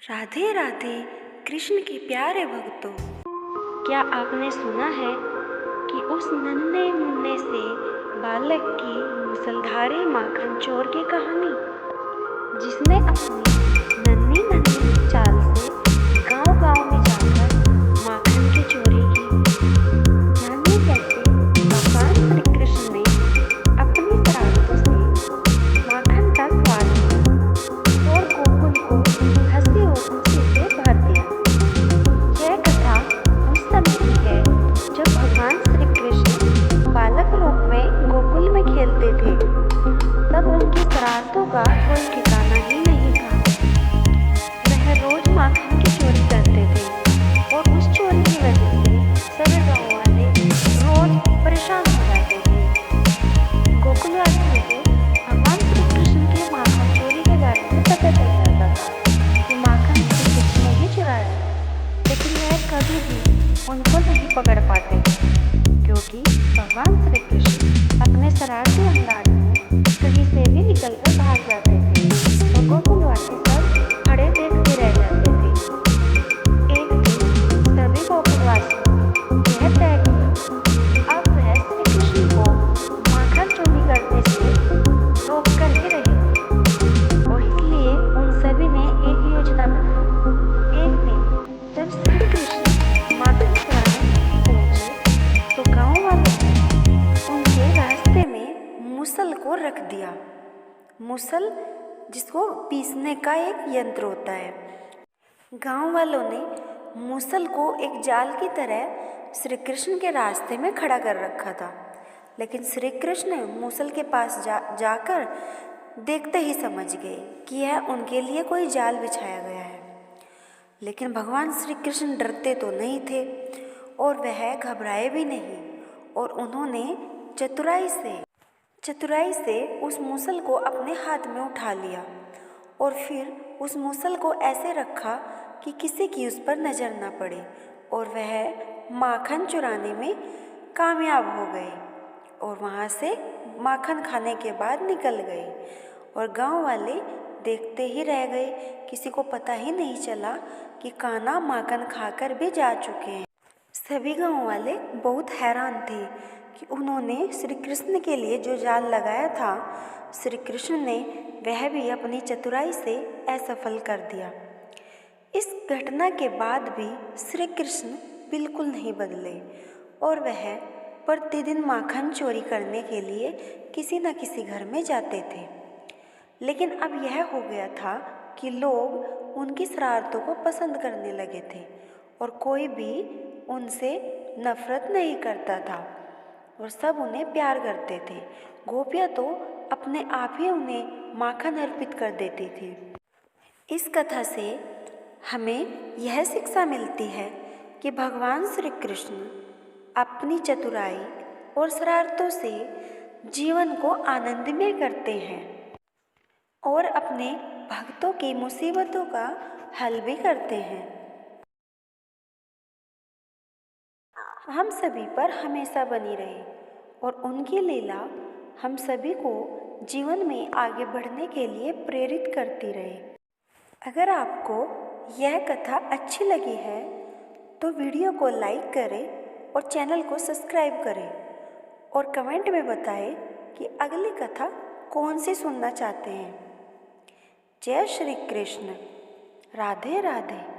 राधे राधे कृष्ण के प्यारे भक्तों, क्या आपने सुना है कि उस नन्हे मुन्ने से बालक की मूसलधारे माखन चोर की कहानी, जिसने अपनी नन्ही नन्ही चाल से गांव-गांव में जाकर माखन की चोरी की। जानिए कैसे भगवान श्री कृष्ण ने अपनी शरारतों से माखन का स्वाद लिया और गोकुल को हंसी और खुशी से भर दिया। यह कथा उस समय की है जब भगवान श्री कृष्ण बालक रूप में गोकुल में खेलते थे। तब उनकी शरारतों का कोई ठिकाना ही नहीं था। वह रोज माखन की चोरी करते थे और उस चोरी की वजह से सभी गाँव वाले रोज परेशान हो जाते थे। गोकुलवासियों को भगवान श्री कृष्ण के माखन चोरी के बारे में पता चल जाता था कि माखन श्री कृष्ण ने ही चुराया, लेकिन वह कभी भी उनको नहीं पकड़ पाते, क्योंकि भगवान श्री कृष्ण अपने शरारती अंदाज में कहीं से भी निकलकर भाग जाते थे और गोकुलवासी सब खड़े देखते रह जाते थे। एक दिन सभी गोकुलवासियों ने यह तय किया कि अब वह श्री कृष्ण को माखन चोरी करने से रोक कर ही रहेंगे, और इसलिए उन सभी ने एक योजना बनाई। एक दिन जब श्री कृष्ण माखन चुराने पहुंचे तो गांव वालों ने उनके रास्ते में मूसल को रख दिया। मूसल जिसको पीसने का एक यंत्र होता है। गांव वालों ने मूसल को एक जाल की तरह श्री कृष्ण के रास्ते में खड़ा कर रखा था, लेकिन श्री कृष्ण मूसल के पास जाकर देखते ही समझ गए कि यह उनके लिए कोई जाल बिछाया गया है। लेकिन भगवान श्री कृष्ण डरते तो नहीं थे और वह घबराए भी नहीं, और उन्होंने चतुराई से उस मूसल को अपने हाथ में उठा लिया और फिर उस मूसल को ऐसे रखा कि किसी की उस पर नज़र न पड़े, और वह माखन चुराने में कामयाब हो गए और वहाँ से माखन खाने के बाद निकल गए। और गांव वाले देखते ही रह गए, किसी को पता ही नहीं चला कि कान्हा माखन खाकर भी जा चुके हैं। सभी गांव वाले बहुत हैरान थे कि उन्होंने श्री कृष्ण के लिए जो जाल लगाया था, श्री कृष्ण ने वह भी अपनी चतुराई से असफल कर दिया। इस घटना के बाद भी श्री कृष्ण बिल्कुल नहीं बदले और वह प्रतिदिन माखन चोरी करने के लिए किसी न किसी घर में जाते थे। लेकिन अब यह हो गया था कि लोग उनकी शरारतों को पसंद करने लगे थे और कोई भी उनसे नफरत नहीं करता था और सब उन्हें प्यार करते थे। गोपियाँ तो अपने आप ही उन्हें माखन अर्पित कर देती थी। इस कथा से हमें यह शिक्षा मिलती है कि भगवान श्री कृष्ण अपनी चतुराई और शरारतों से जीवन को आनंदमय करते हैं और अपने भक्तों की मुसीबतों का हल भी करते हैं। हम सभी पर हमेशा बनी रहे और उनकी लीला हम सभी को जीवन में आगे बढ़ने के लिए प्रेरित करती रहे। अगर आपको यह कथा अच्छी लगी है तो वीडियो को लाइक करें और चैनल को सब्सक्राइब करें और कमेंट में बताएं कि अगली कथा कौन सी सुनना चाहते हैं। जय श्री कृष्ण। राधे राधे।